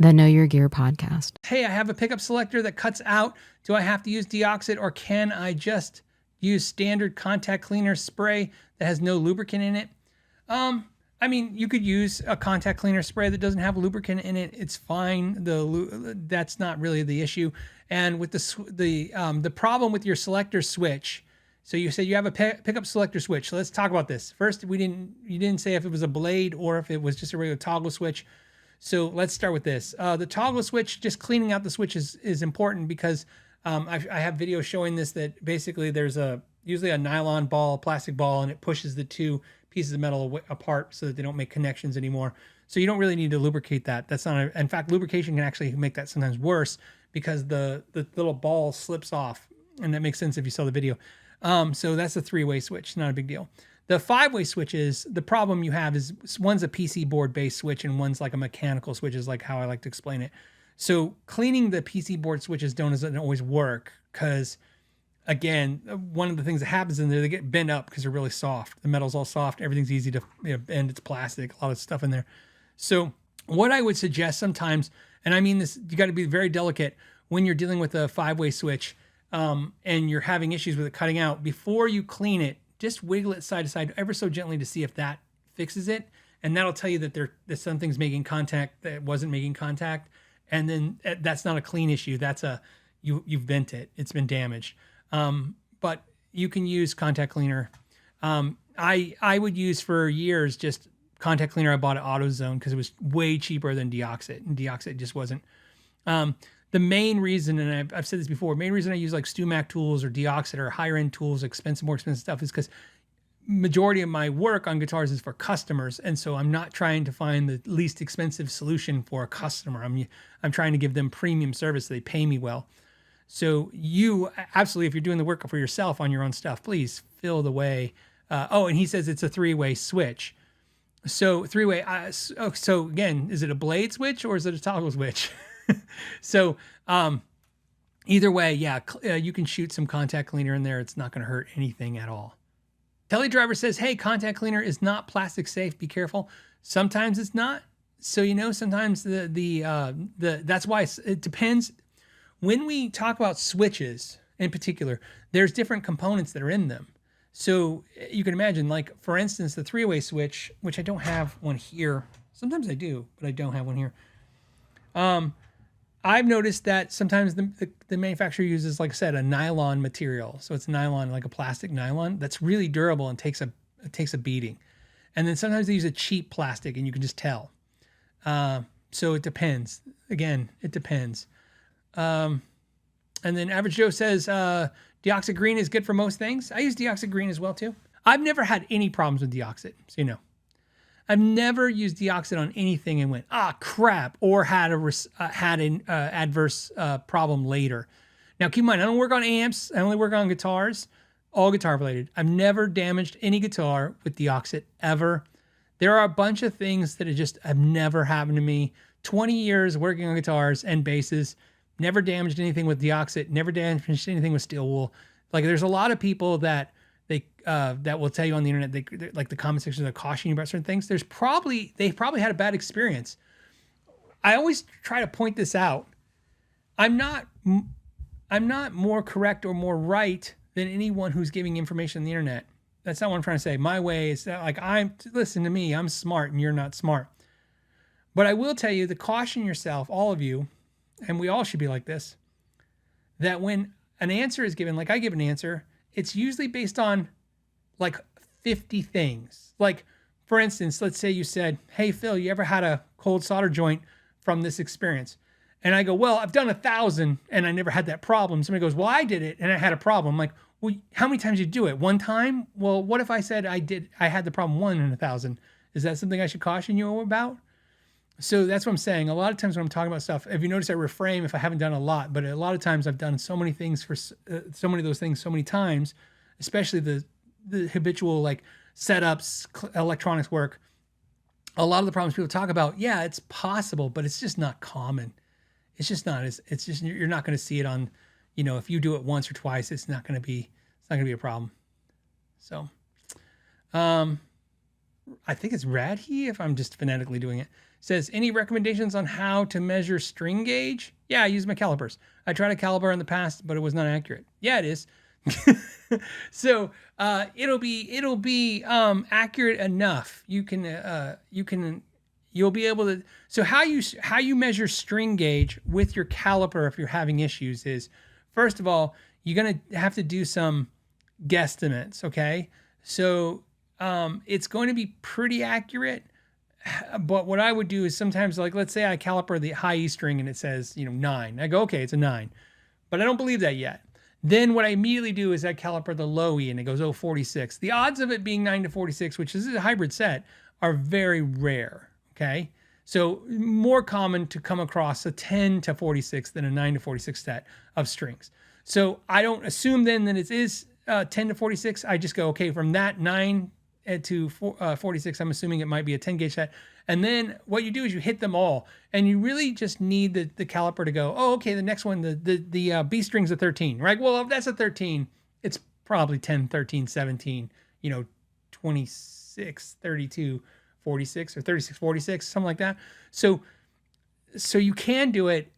the Know Your Gear podcast. Hey, I have a pickup selector that cuts out. Do I have to use Deoxit, or can I just use standard contact cleaner spray that has no lubricant in it? I mean, you could use a contact cleaner spray that doesn't have lubricant in it. It's fine. That's not really the issue. And with the problem with your selector switch, so you said you have a pickup selector switch. So let's talk about this. First, you didn't say if it was a blade or if it was just a regular toggle switch. So let's start with this. The toggle switch, just cleaning out the switch is important because I have videos showing this, that basically there's usually a nylon ball, plastic ball, and it pushes the two pieces of metal apart so that they don't make connections anymore. So you don't really need to lubricate that. That's not, in fact, lubrication can actually make that sometimes worse because the little ball slips off, and that makes sense if you saw the video. So that's a 3-way switch, not a big deal. The 5-way switches, the problem you have is one's a PC board based switch and one's like a mechanical switch, is like how I like to explain it. So cleaning the PC board switches doesn't always work because, again, one of the things that happens in there, they get bent up because they're really soft. The metal's all soft. Everything's easy to bend. It's plastic, a lot of stuff in there. So what I would suggest sometimes, and I mean this, you got to be very delicate when you're dealing with a 5-way switch and you're having issues with it cutting out. Before you clean it, just wiggle it side to side ever so gently to see if that fixes it. And that'll tell you that something's making contact that wasn't making contact. And then that's not a clean issue. That's you've bent it. It's been damaged. But you can use contact cleaner. I would use for years just contact cleaner I bought at AutoZone because it was way cheaper than Deoxit, and Deoxit just wasn't. The main reason, and I've said this before, main reason I use like StuMac tools or Deoxit or higher end tools, more expensive stuff, is because majority of my work on guitars is for customers, and so I'm not trying to find the least expensive solution for a customer. I'm trying to give them premium service so they pay me well. So you absolutely, if you're doing the work for yourself on your own stuff, please fill the way. And he says it's a 3-way switch. So 3-way. So again, is it a blade switch or is it a toggle switch? So either way, yeah, you can shoot some contact cleaner in there. It's not going to hurt anything at all. Telly says, hey, contact cleaner is not plastic safe. Be careful. Sometimes it's not. So, sometimes that's why it depends. When we talk about switches in particular, there's different components that are in them. So you can imagine, like, for instance, the 3-way switch, which I don't have one here. Sometimes I do, but I don't have one here. I've noticed that sometimes the manufacturer uses, like I said, a nylon material. So it's nylon, like a plastic nylon that's really durable and takes a beating. And then sometimes they use a cheap plastic, and you can just tell. So it depends. Again, it depends. And then Average Joe says, Deoxit Green is good for most things. I use Deoxit Green as well too. I've never had any problems with Deoxit, so you know. I've never used Deoxit on anything and went, crap, or had an adverse problem later. Now, keep in mind, I don't work on amps. I only work on guitars, all guitar related. I've never damaged any guitar with Deoxit ever. There are a bunch of things that have never happened to me. 20 years working on guitars and basses, never damaged anything with Deoxit, never damaged anything with steel wool. Like, there's a lot of people that that will tell you on the internet, like the comment section, they're cautioning you about certain things. They've probably had a bad experience. I always try to point this out. I'm not more correct or more right than anyone who's giving information on the internet. That's not what I'm trying to say. My way is that, like, listen to me, I'm smart and you're not smart. But I will tell you to caution yourself, all of you, and we all should be like this, that when an answer is given, like I give an answer, it's usually based on like 50 things. Like, for instance, let's say you said, hey, Phil, you ever had a cold solder joint from this experience? And I go, well, I've done 1,000 and I never had that problem. Somebody goes, well, I did it and I had a problem. I'm like, well, how many times did you do it? One time? Well, what if I said I had the problem 1 in 1,000? Is that something I should caution you about? So that's what I'm saying. A lot of times when I'm talking about stuff, if you notice, I reframe if I haven't done a lot, but a lot of times I've done so many things for so many of those things so many times, especially the habitual like setups, electronics work. A lot of the problems people talk about, yeah, it's possible, but it's just not common. It's just not. It's just, you're not going to see it on, if you do it once or twice, it's not going to be a problem. So, I think it's Radhe if I'm just phonetically doing it. Says, any recommendations on how to measure string gauge? Yeah, I use my calipers. I tried a caliper in the past, but it was not accurate. Yeah, it is. So it'll be accurate enough. You'll be able to. So how you measure string gauge with your caliper if you're having issues is, first of all, you're gonna have to do some guesstimates. Okay, so it's going to be pretty accurate. But what I would do is sometimes, like, let's say I caliper the high E string and it says 9. I go, okay, it's a 9, but I don't believe that yet. Then what I immediately do is I caliper the low E and it goes 46. The odds of it being 9 to 46, which is a hybrid set, are very rare. Okay, so more common to come across a 10 to 46 than a 9 to 46 set of strings. So I don't assume then that it is 10 to 46. I just go, okay, from that 9 to 46, I'm assuming it might be a 10 gauge set. And then what you do is you hit them all, and you really just need the caliper to go, oh, okay, the next one, the B string's a 13, right? Well, if that's a 13, it's probably 10, 13, 17, 26, 32, 46, or 36, 46, something like that. So you can do it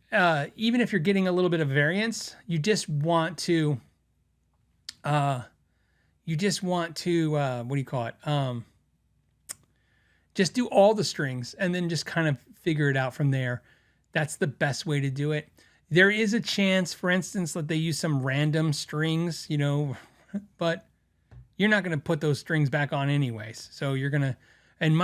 even if you're getting a little bit of variance. You just want to what do you call it? Just do all the strings and then just kind of figure it out from there. That's the best way to do it. There is a chance, for instance, that they use some random strings, but you're not going to put those strings back on anyways. So you're going to, and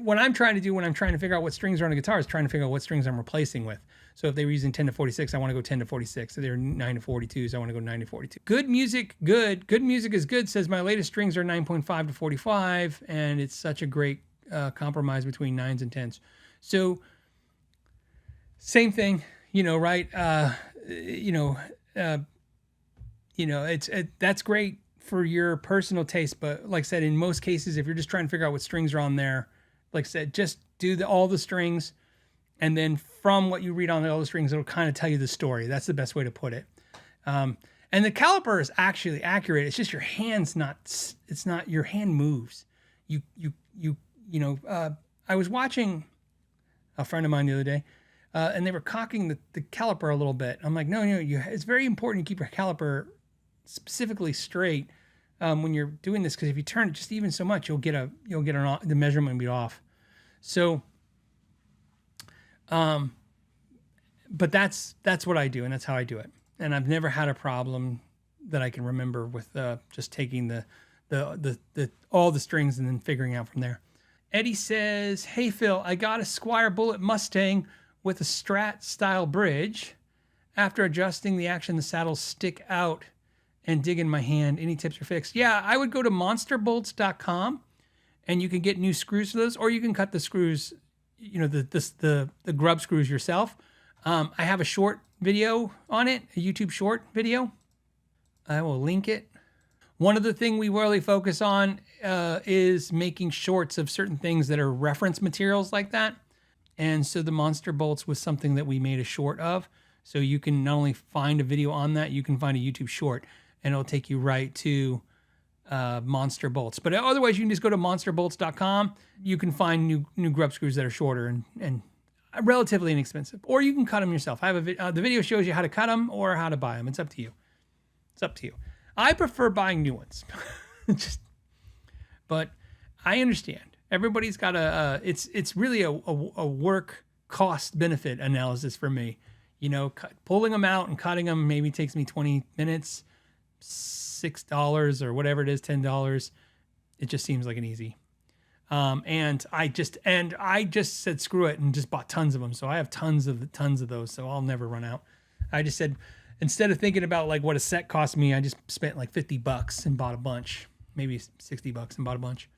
what I'm trying to do when I'm trying to figure out what strings are on a guitar is trying to figure out what strings I'm replacing with. So if they were using 10 to 46, I want to go 10 to 46. If they're 9 to 42s, I want to go 9 to 42. Good music is good, says my latest strings are 9.5 to 45, and it's such a great compromise between 9s and 10s. So same thing, right? That's great for your personal taste, but like I said, in most cases, if you're just trying to figure out what strings are on there, like I said, just do all the strings, and then from what you read on all the strings, it'll kind of tell you the story. That's the best way to put it. And the caliper is actually accurate. It's just your hand's not. It's not, your hand moves. I was watching a friend of mine the other day, and they were cocking the caliper a little bit. I'm like, no, it's very important to keep your caliper specifically straight when you're doing this, because if you turn it just even so much, you'll get the measurement will be off. So, but that's what I do, and that's how I do it. And I've never had a problem that I can remember with just taking the all the strings and then figuring out from there. Eddie says, hey Phil, I got a Squire Bullet Mustang with a Strat style bridge. After adjusting the action, the saddles stick out and dig in my hand. Any tips or fix? Yeah, I would go to monsterbolts.com and you can get new screws for those, or you can cut the screws, the grub screws yourself. I have a short video on it, a YouTube short video. I will link it. One of the things we really focus on is making shorts of certain things that are reference materials like that. And so the Monster Bolts was something that we made a short of. So you can not only find a video on that, you can find a YouTube short, and it'll take you right to Monster Bolts. But otherwise, you can just go to monsterbolts.com. You can find new grub screws that are shorter and relatively inexpensive, or you can cut them yourself. I have the video shows you how to cut them or how to buy them. It's up to you. It's up to you. I prefer buying new ones, but I understand everybody's got it's really a work cost benefit analysis for me. Pulling them out and cutting them maybe takes me 20 minutes, $6 or whatever it is, $10. It just seems like an easy. And I just said, screw it, and just bought tons of them. So I have tons of those. So I'll never run out. I just said, instead of thinking about like what a set cost me, I just spent like $50 and bought a bunch, maybe $60 and bought a bunch.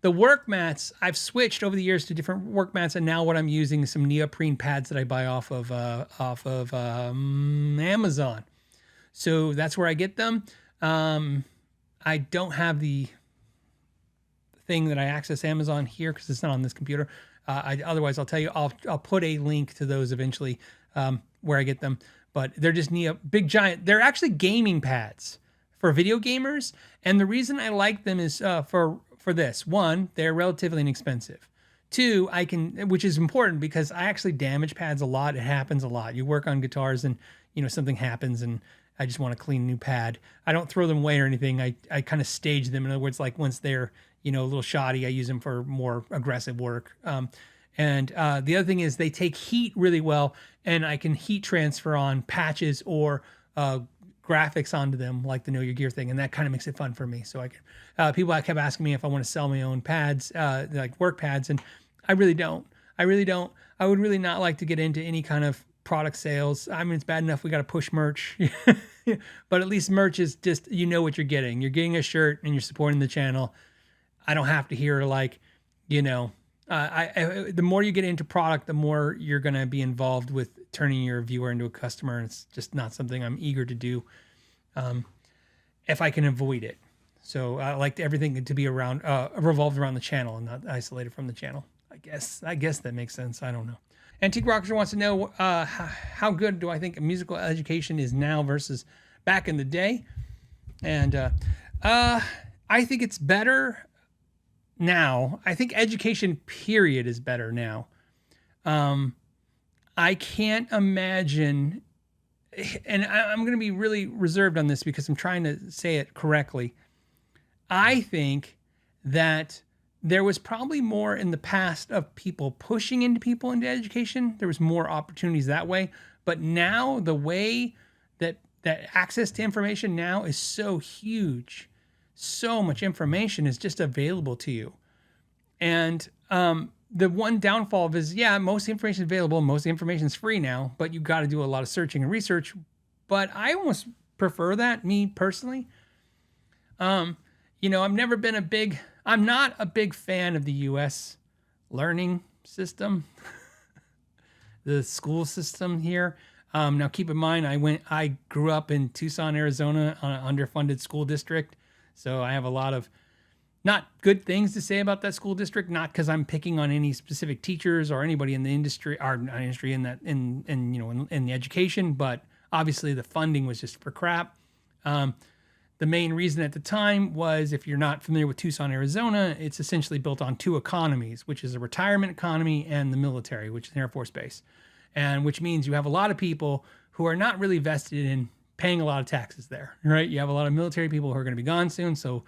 The work mats, I've switched over the years to different work mats, and now what I'm using is some neoprene pads that I buy off of Amazon. So that's where I get them. I don't have the thing that I access Amazon here because it's not on this computer. Otherwise, I'll tell you. I'll put a link to those eventually where I get them. But they're just big giant. They're actually gaming pads for video gamers, and the reason I like them is for this. One, they're relatively inexpensive. Two, which is important because I actually damage pads a lot. It happens a lot. You work on guitars and, something happens and I just want to clean a new pad. I don't throw them away or anything. I kind of stage them. In other words, like once they're, a little shoddy, I use them for more aggressive work. And the other thing is they take heat really well, and I can heat transfer on patches or graphics onto them, like the Know Your Gear thing, and that kind of makes it fun for me. So I can. People kept asking me if I want to sell my own pads, like work pads, and I really don't. I would really not like to get into any kind of product sales. I mean, it's bad enough we got to push merch, but at least merch is just what you're getting. You're getting a shirt and you're supporting the channel. I don't have to hear like, the more you get into product, the more you're going to be involved with turning your viewer into a customer. And it's just not something I'm eager to do if I can avoid it. So I like everything to be around, revolved around the channel and not isolated from the channel. I guess that makes sense. I don't know. Antique Rocker wants to know how good do I think musical education is now versus back in the day? And I think it's better now. I think education period is better now. I can't imagine, and I'm going to be really reserved on this because I'm trying to say it correctly. I think that there was probably more in the past of people pushing people into education. There was more opportunities that way. But now the way that access to information now is so huge. So much information is just available to you. And the one downfall of is, most information is available. Most information is free now, but you got to do a lot of searching and research. But I almost prefer that, me personally. I'm not a big fan of the U.S. learning system, the school system here. Now, keep in mind, I grew up in Tucson, Arizona, on an underfunded school district, so I have a lot of not good things to say about that school district. Not because I'm picking on any specific teachers or anybody in the industry, in the education, but obviously the funding was just for crap. The main reason at the time was, if you're not familiar with Tucson, Arizona, it's essentially built on two economies, which is a retirement economy and the military, which is an Air Force base. And which means you have a lot of people who are not really vested in paying a lot of taxes there, right? You have a lot of military people who are going to be gone soon. So,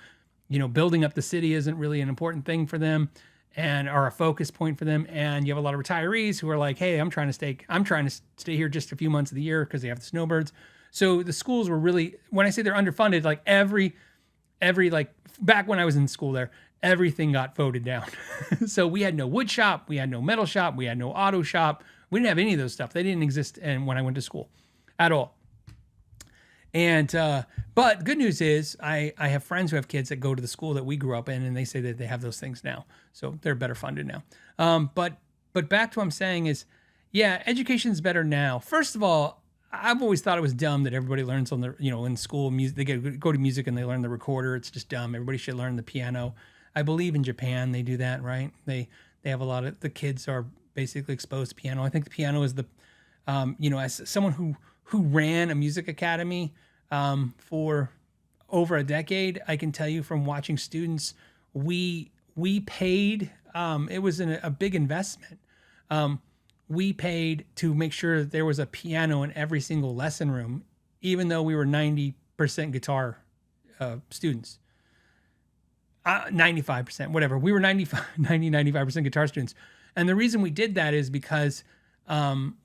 building up the city isn't really an important thing for them and are a focus point for them. And you have a lot of retirees who are like, hey, I'm trying to stay here just a few months of the year because they have the snowbirds. So the schools were really, when I say they're underfunded, like every like back when I was in school there, everything got voted down. So we had no wood shop, we had no metal shop, we had no auto shop. We didn't have any of those stuff. They didn't exist when I went to school at all. And, but good news is I have friends who have kids that go to the school that we grew up in, and they say that they have those things now. So they're better funded now. But back to what I'm saying is, education's better now. First of all, I've always thought it was dumb that everybody learns on the, in school, music, they go to music and they learn the recorder. It's just dumb. Everybody should learn the piano. I believe in Japan, they do that, right? They have a lot of, the kids are basically exposed to piano. I think the piano is the, as someone who ran a music academy for over a decade, I can tell you from watching students, we paid, it was a big investment. We paid to make sure that there was a piano in every single lesson room, even though we were 90% guitar students. 95%, whatever. We were 95% guitar students. And the reason we did that is because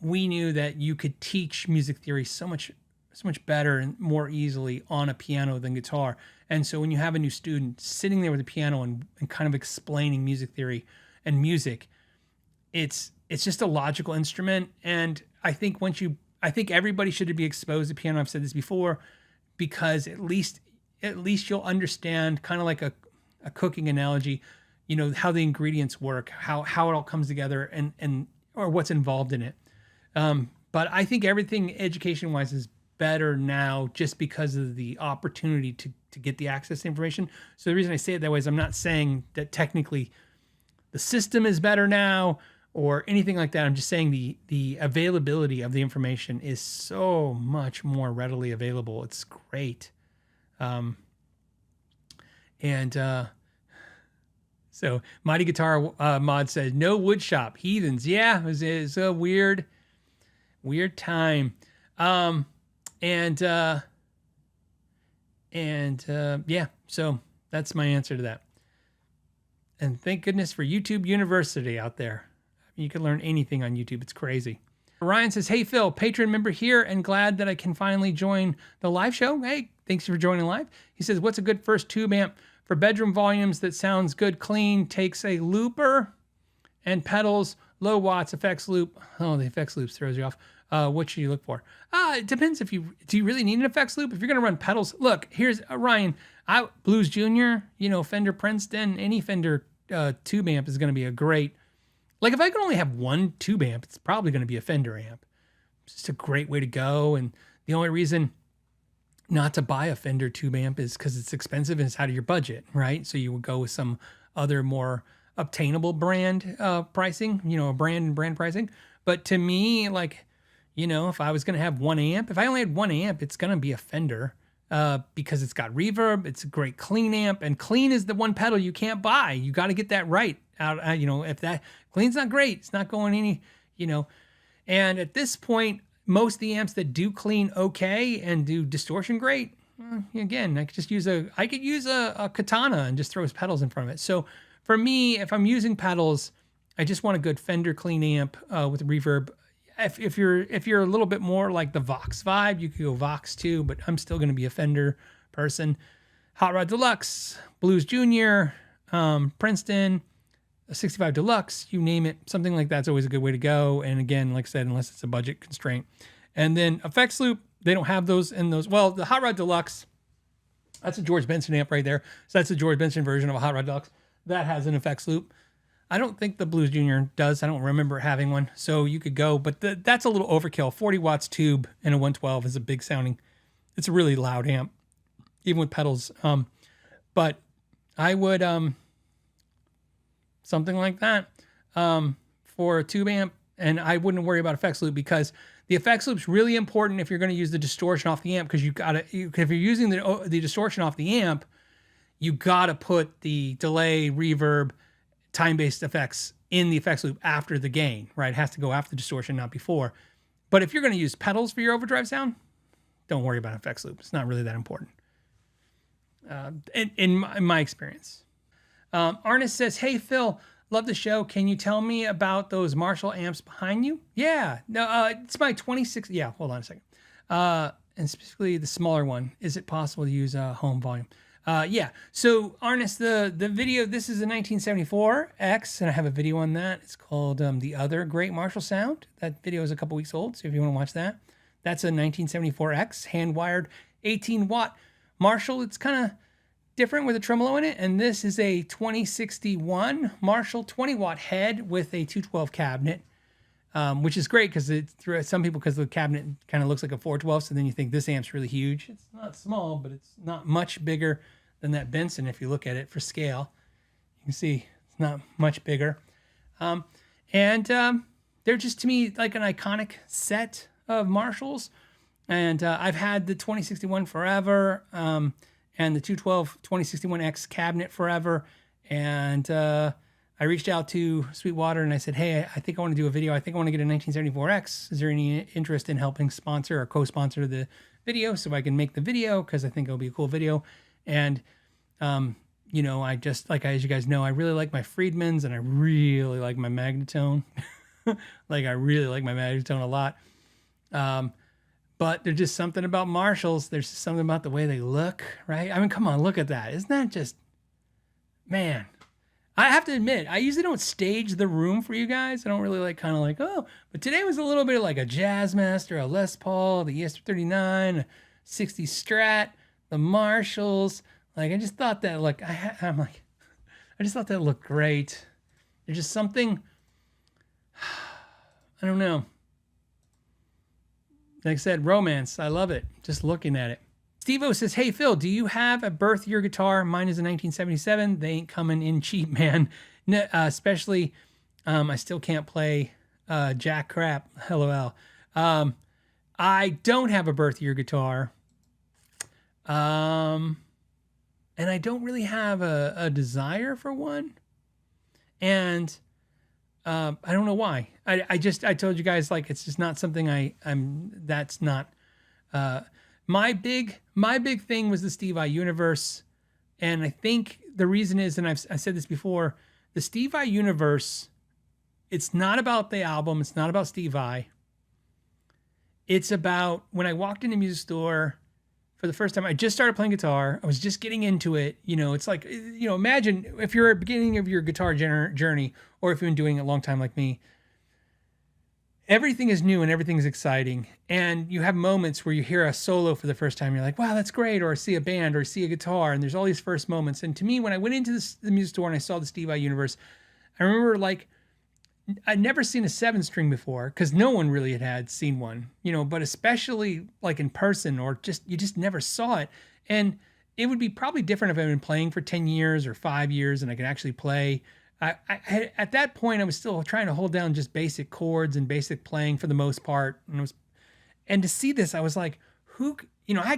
we knew that you could teach music theory so much better and more easily on a piano than guitar. And so when you have a new student sitting there with a piano and kind of explaining music theory and music, it's just a logical instrument. And I think everybody should be exposed to piano. I've said this before, because at least you'll understand, kind of like a cooking analogy, how the ingredients work, how it all comes together and or what's involved in it. But I think everything education wise is better now just because of the opportunity to get the access to information. So the reason I say it that way is I'm not saying that technically the system is better now or anything like that. I'm just saying the availability of the information is so much more readily available. It's great. So Mighty Guitar Mod says, no wood shop, heathens. Yeah, it's a weird time. Yeah, so that's my answer to that. And thank goodness for YouTube University out there. You can learn anything on YouTube. It's crazy. Ryan says, hey, Phil, Patreon member here and glad that I can finally join the live show. Hey, thanks for joining live. He says, what's a good first tube amp for bedroom volumes that sounds good, clean, takes a looper and pedals, low watts, effects loop. Oh, the effects loop throws you off. What should you look for? It depends do you really need an effects loop? If you're going to run pedals, look, here's Ryan, Blues Junior, Fender Princeton, any Fender tube amp is going to be a great, like if I can only have one tube amp, it's probably going to be a Fender amp. It's just a great way to go. And the only reason not to buy a Fender tube amp is because it's expensive and it's out of your budget, right? So you would go with some other more obtainable brand pricing, brand pricing. But to me, like, if I was going to have one amp, if I only had one amp, it's going to be a Fender because it's got reverb. It's a great clean amp, and clean is the one pedal you can't buy. You got to get that right. If that clean's not great, it's not going any, and at this point, most of the amps that do clean okay and do distortion great, again, I could use a katana and just throw his pedals in front of it. So for me, if I'm using pedals, I just want a good Fender clean amp with reverb. If you're a little bit more like the Vox vibe, you could go Vox too, but I'm still going to be a Fender person. Hot Rod Deluxe, Blues Junior, Princeton, a 65 Deluxe, you name it, something like that's always a good way to go. And again, like I said, unless it's a budget constraint. And then effects loop, they don't have those in those. Well, the Hot Rod Deluxe, that's a George Benson amp right there. So that's a George Benson version of a Hot Rod Deluxe. That has an effects loop. I don't think the Blues Junior does. I don't remember having one. So you could go, but that's a little overkill. 40 watts tube and a 112 is a big sounding. It's a really loud amp, even with pedals. But I would, something like that for a tube amp. And I wouldn't worry about effects loop because the effects loop's really important if you're going to use the distortion off the amp, because if you're using the distortion off the amp, you got to put the delay, reverb, time-based effects in the effects loop after the gain, right? It has to go after the distortion, not before. But if you're going to use pedals for your overdrive sound, don't worry about effects loop. It's not really that important, in my experience. Arnis says, hey, Phil, love the show. Can you tell me about those Marshall amps behind you? Yeah. No, it's my 26. Yeah, hold on a second. And specifically the smaller one. Is it possible to use home volume? Yeah. So Arnis, the video, this is a 1974X, and I have a video on that. It's called The Other Great Marshall Sound. That video is a couple weeks old, so if you want to watch that. That's a 1974X, hand-wired, 18-watt Marshall. It's kind of different with a tremolo in it, and this is a 2061 Marshall 20-watt head with a 212 cabinet, which is great because some people, because the cabinet kind of looks like a 412, so then you think this amp's really huge. It's not small, but it's not much bigger than that Benson if you look at it for scale. You can see it's not much bigger. They're just, to me, like an iconic set of Marshalls. And I've had the 2061 forever, and the 212 2061X cabinet forever. And I reached out to Sweetwater and I said, hey, I think I want to do a video. I think I want to get a 1974X. Is there any interest in helping sponsor or co-sponsor the video so I can make the video? Because I think it'll be a cool video. And, I just, as you guys know, I really like my Friedmans and I really like my Magnetone. I really like my Magnetone a lot. But there's just something about Marshalls. There's just something about the way they look, right? I mean, come on, look at that. Isn't that just, man. I have to admit, I usually don't stage the room for you guys. I don't really but today was a little bit like a Jazzmaster, a Les Paul, the ES39, a 60 Strat, the Marshalls. I just thought that, I just thought that looked great. There's just something, I don't know. Like I said, romance. I love it. Just looking at it. Steve-O says, hey, Phil, do you have a birth year guitar? Mine is a 1977. They ain't coming in cheap, man. Especially, I still can't play jack crap. LOL. I don't have a birth year guitar. And I don't really have a desire for one. And I don't know why. I told you guys, like, it's just not something that's not, my big thing was the Steve Vai universe. And I think the reason is, and I said this before, the Steve Vai universe, it's not about the album. It's not about Steve Vai. It's about when I walked in the music store for the first time. I just started playing guitar. I was just getting into it. You know, it's like, you know, imagine if you're at the beginning of your guitar journey, or if you've been doing it a long time like me, everything is new and everything's exciting. And you have moments where you hear a solo for the first time. You're like, wow, that's great. Or see a band or see a guitar. And there's all these first moments. And to me, when I went into the music store and I saw the Steve Vai universe, I remember, like, I'd never seen a 7-string before, because no one really had seen one, you know, but especially like in person, or you just never saw it. And it would be probably different if I'd been playing for 10 years or 5 years and I could actually play. At that point, I was still trying to hold down just basic chords and basic playing for the most part. And to see this, I was like, I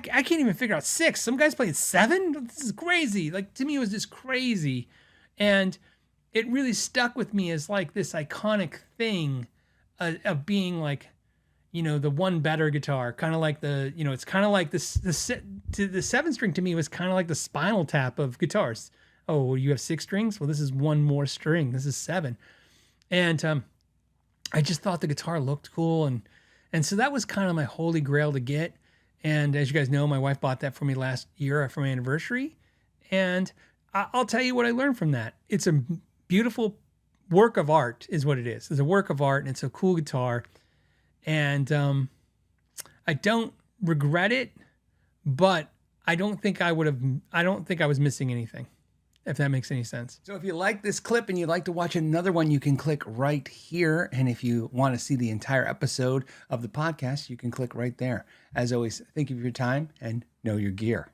can't even figure out 6. Some guys playing 7. This is crazy. Like, to me, it was just crazy. And it really stuck with me as like this iconic thing of being like, you know, the one better guitar, kind of like it's kind of like the 7-string to me was kind of like the Spinal Tap of guitars. Oh, well, you have 6 strings? Well, this is one more string. This is 7. And I just thought the guitar looked cool. And so that was kind of my holy grail to get. And as you guys know, my wife bought that for me last year for my anniversary. And I'll tell you what I learned from that. It's a beautiful work of art is what it is. It's a work of art, and it's a cool guitar. And I don't regret it, but I don't think I was missing anything, if that makes any sense. So if you like this clip and you'd like to watch another one, you can click right here. And if you want to see the entire episode of the podcast, you can click right there. As always, thank you for your time and know your gear.